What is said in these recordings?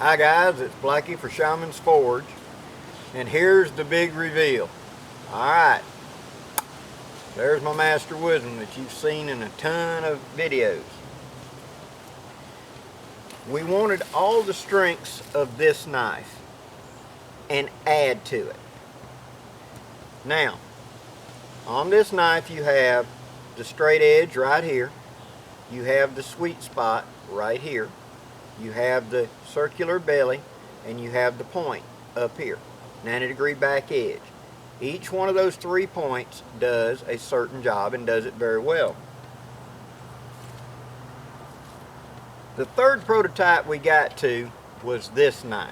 Hi guys, it's Blackie for Shaman's Forge, and here's the big reveal. Alright, there's my master woodsman that you've seen in a ton of videos. We wanted all the strengths of this knife and add to it. Now, on this knife you have the straight edge right here, you have the sweet spot right here, you have the circular belly, and you have the point up here, 90-degree back edge. Each one of those 3 points does a certain job and does it very well. The third prototype we got to was this knife,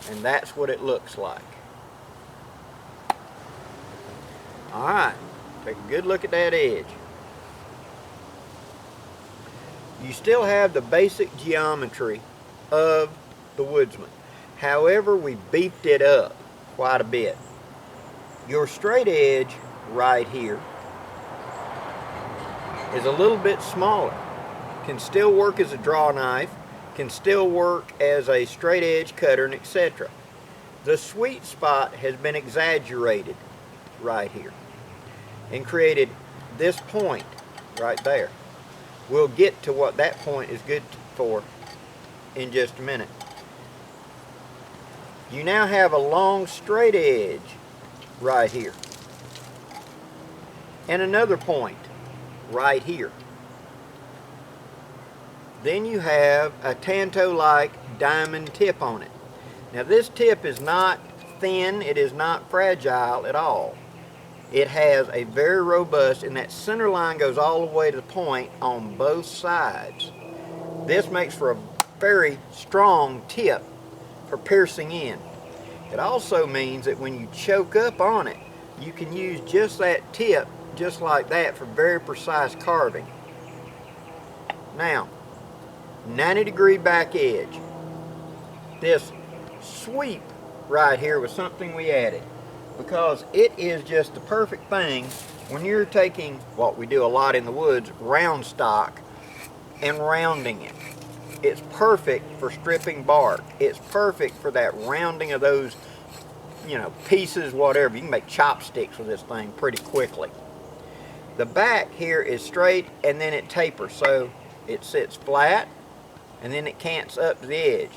and that's what it looks like. Alright, take a good look at that edge. You still have the basic geometry of the woodsman. However, we beefed it up quite a bit. Your straight edge right here is a little bit smaller. Can still work as a draw knife, can still work as a straight edge cutter, and etc. The sweet spot has been exaggerated right here and created this point right there. We'll get to what that point is good for in just a minute. You now have a long straight edge right here and another point right here. Then you have a Tanto-like diamond tip on it. Now this tip is not thin, it is not fragile at all. It has a very robust, and that center line goes all the way to the point on both sides. This makes for a very strong tip for piercing in. It also means that when you choke up on it, you can use just that tip, just like that, for very precise carving. Now, 90-degree back edge. This sweep right here was something we added, because it is just the perfect thing when you're taking what we do a lot in the woods, round stock, and rounding it. It's perfect for stripping bark. It's perfect for that rounding of those, pieces, whatever. You can make chopsticks with this thing pretty quickly. The back here is straight, and then it tapers, so it sits flat, and then it cants up to the edge.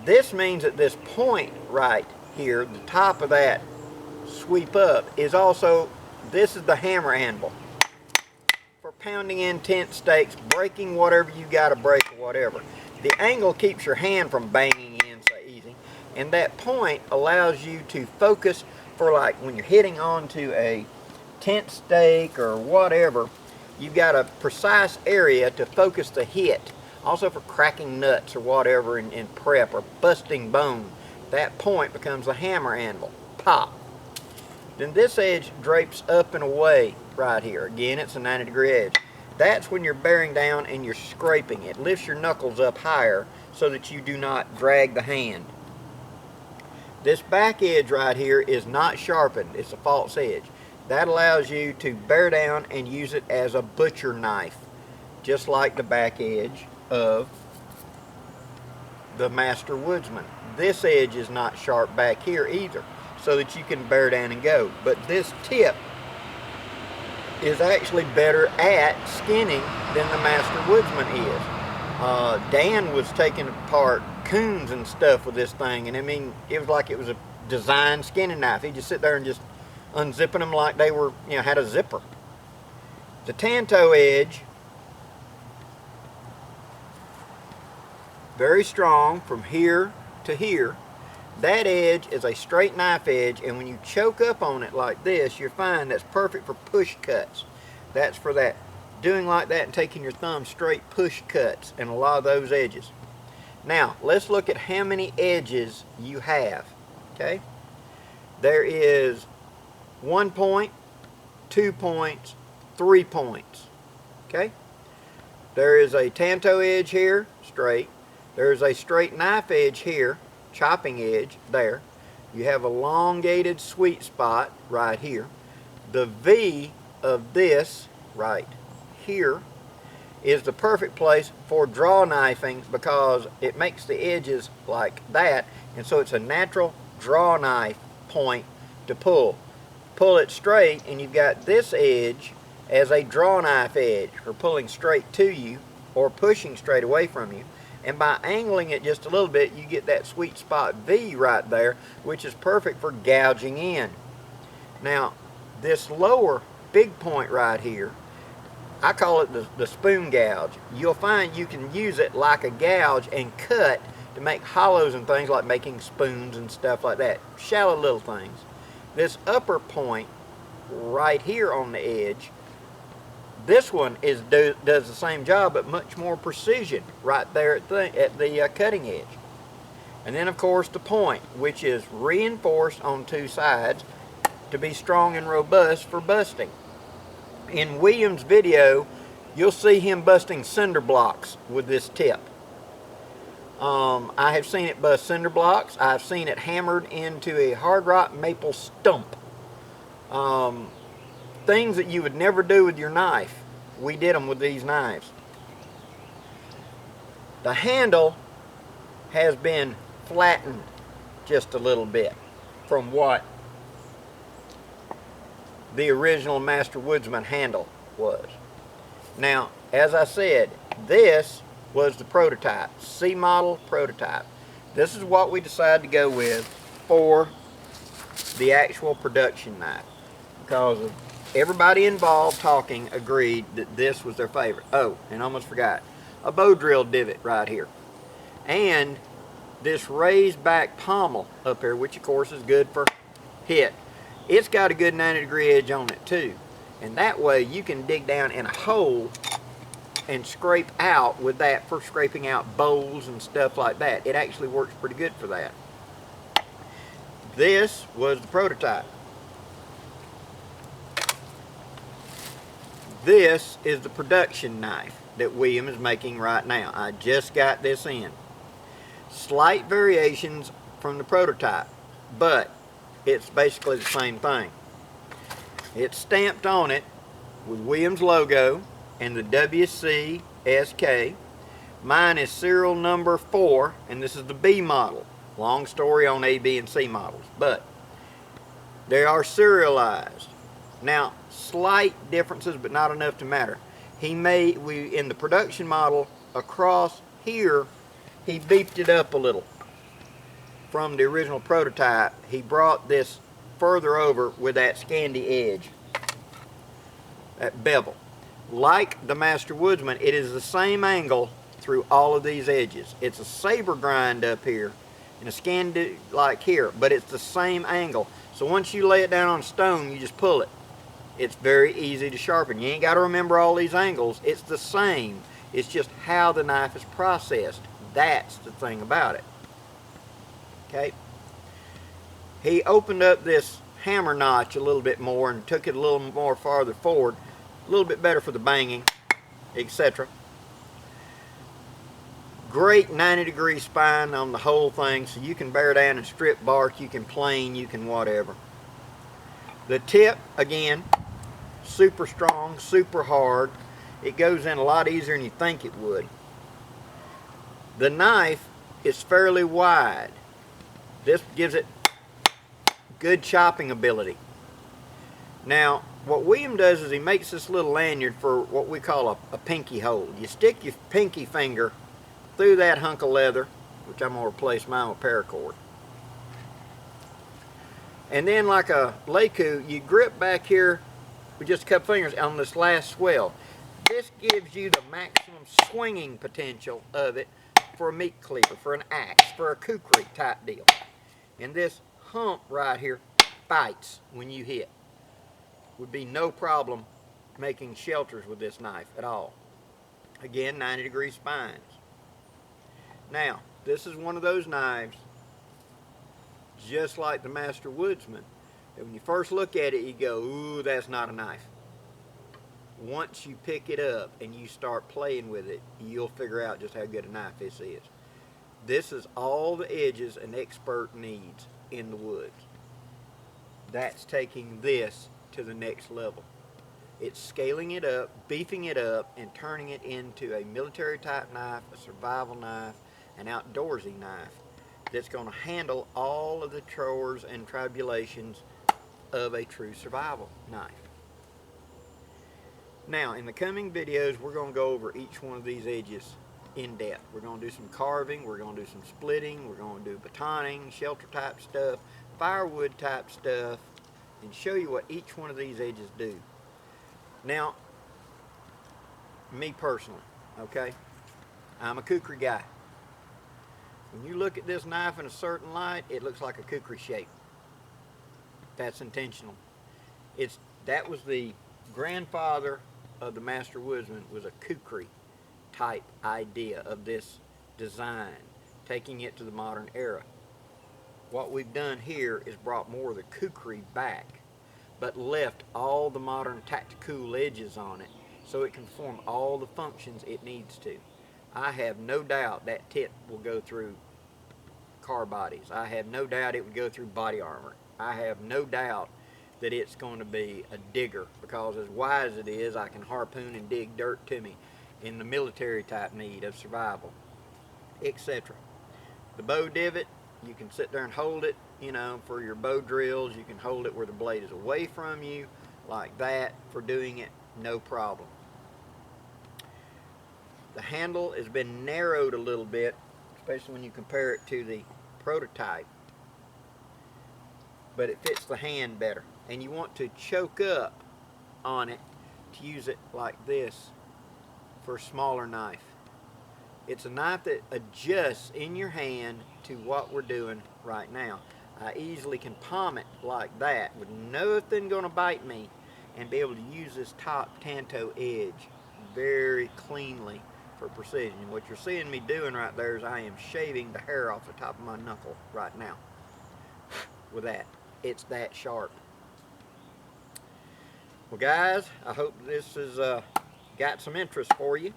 This means that this point right here, the top of that sweep up, is also, this is the hammer anvil for pounding in tent stakes, breaking whatever you got to break or whatever. The angle keeps your hand from banging in so easy, and that point allows you to focus for, like, when you're hitting onto a tent stake or whatever, you've got a precise area to focus the hit. Also for cracking nuts or whatever in prep, or busting bone, that point becomes the hammer anvil. Pop. Then this edge drapes up and away right here. Again, it's a 90-degree edge. That's when you're bearing down and you're scraping. It lifts your knuckles up higher so that you do not drag the hand. This back edge right here is not sharpened. It's a false edge. That allows you to bear down and use it as a butcher knife, just like the back edge of the master woodsman. This edge is not sharp back here either, so that you can bear down and go. But this tip is actually better at skinning than the master woodsman is. Dan was taking apart coons and stuff with this thing, and I mean, it was like it was a design skinning knife. He'd just sit there and just unzipping them like they were, had a zipper. The Tanto edge, very strong from here to here. That edge is a straight knife edge, and when you choke up on it like this, you'll find that's perfect for push cuts. That's for that, doing like that and taking your thumb straight push cuts, and a lot of those edges. Now, let's look at how many edges you have, okay? There is 1 point, 2 points, 3 points, okay? There is a Tanto edge here, straight. There's a straight knife edge here, chopping edge there. You have a elongated sweet spot right here. The V of this right here is the perfect place for draw knifing because it makes the edges like that, and so it's a natural draw knife point to pull. Pull it straight and you've got this edge as a draw knife edge, or pulling straight to you or pushing straight away from you. And by angling it just a little bit, you get that sweet spot V right there, which is perfect for gouging in. Now, this lower big point right here, I call it the spoon gouge. You'll find you can use it like a gouge and cut to make hollows and things like making spoons and stuff like that. Shallow little things. This upper point right here on the edge, this one does the same job but much more precision right there at the cutting edge. And then of course the point, which is reinforced on two sides to be strong and robust for busting. In William's video, you'll see him busting cinder blocks with this tip. I have seen it bust cinder blocks. I've seen it hammered into a hard rock maple stump. Things that you would never do with your knife, we did them with these knives. The handle has been flattened just a little bit from what the original Master Woodsman handle was. Now, as I said, this was the prototype, C model prototype. This is what we decided to go with for the actual production knife, because everybody involved talking agreed that this was their favorite. Oh, and I almost forgot, a bow drill divot right here, and this raised back pommel up here, which of course is good for hit. It's got a good 90-degree edge on it too, and that way you can dig down in a hole and scrape out with that for scraping out bowls and stuff like that. It actually works pretty good for that. This was the prototype. This is the production knife that William is making right now. I just got this in. Slight variations from the prototype, but it's basically the same thing. It's stamped on it with William's logo and the w.c.s.k. Mine is serial number 4, and this is the B model. Long story on A, B, and C models, but they are serialized. Now, slight differences, but not enough to matter. In the production model across here, he beefed it up a little from the original prototype. He brought this further over with that Scandi edge, that bevel. Like the Master Woodsman, it is the same angle through all of these edges. It's a saber grind up here and a Scandi like here, but it's the same angle. So once you lay it down on stone, you just pull it. It's very easy to sharpen. You ain't got to remember all these angles. It's the same. It's just how the knife is processed. That's the thing about it. Okay. He opened up this hammer notch a little bit more and took it a little more farther forward. A little bit better for the banging, etc. Great 90-degree spine on the whole thing, so you can bear down and strip bark, you can plane, you can whatever. The tip, again, super strong, super hard. It goes in a lot easier than you think it would. The knife is fairly wide. This gives it good chopping ability. Now, what William does is he makes this little lanyard for what we call a pinky hold. You stick your pinky finger through that hunk of leather, which I'm going to replace mine with paracord. And then like a Leicu, you grip back here with just a couple fingers on this last swell. This gives you the maximum swinging potential of it for a meat cleaver, for an axe, for a kukri type deal. And this hump right here bites when you hit. Would be no problem making shelters with this knife at all. Again, 90-degree spines. Now, this is one of those knives, just like the Master Woodsman, that when you first look at it, you go, ooh, that's not a knife. Once you pick it up and you start playing with it, you'll figure out just how good a knife this is. This is all the edges an expert needs in the woods. That's taking this to the next level. It's scaling it up, beefing it up, and turning it into a military type knife, a survival knife, an outdoorsy knife that's going to handle all of the chores and tribulations of a true survival knife. Now, in the coming videos, we're going to go over each one of these edges in depth. We're going to do some carving, we're going to do some splitting, we're going to do batoning, shelter type stuff, firewood type stuff, and show you what each one of these edges do. Now, me personally, okay, I'm a kukri guy. When you look at this knife in a certain light, it looks like a kukri shape. That's intentional. That was the grandfather of the master woodsman, was a kukri type idea of this design, taking it to the modern era. What we've done here is brought more of the kukri back, but left all the modern tactical edges on it so it can perform all the functions it needs to. I have no doubt that tip will go through car bodies. I have no doubt it would go through body armor. I have no doubt that it's going to be a digger, because as wide as it is, I can harpoon and dig dirt to me in the military type need of survival, etc. The bow divot, you can sit there and hold it, you know, for your bow drills. You can hold it where the blade is away from you, like that, for doing it, no problem. The handle has been narrowed a little bit, especially when you compare it to the prototype, but it fits the hand better. And you want to choke up on it to use it like this for a smaller knife. It's a knife that adjusts in your hand to what we're doing right now. I easily can palm it like that with nothing going to bite me, and be able to use this top Tanto edge very cleanly for precision. And what you're seeing me doing right there is I am shaving the hair off the top of my knuckle right now with that. It's that sharp. Well guys, I hope this has got some interest for you.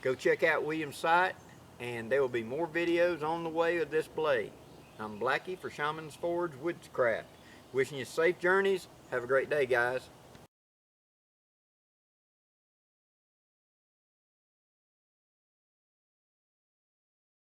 Go check out William's site, and there will be more videos on the way of this blade. I'm Blackie for Shaman's Forge Woodscraft. Wishing you safe journeys. Have a great day, guys.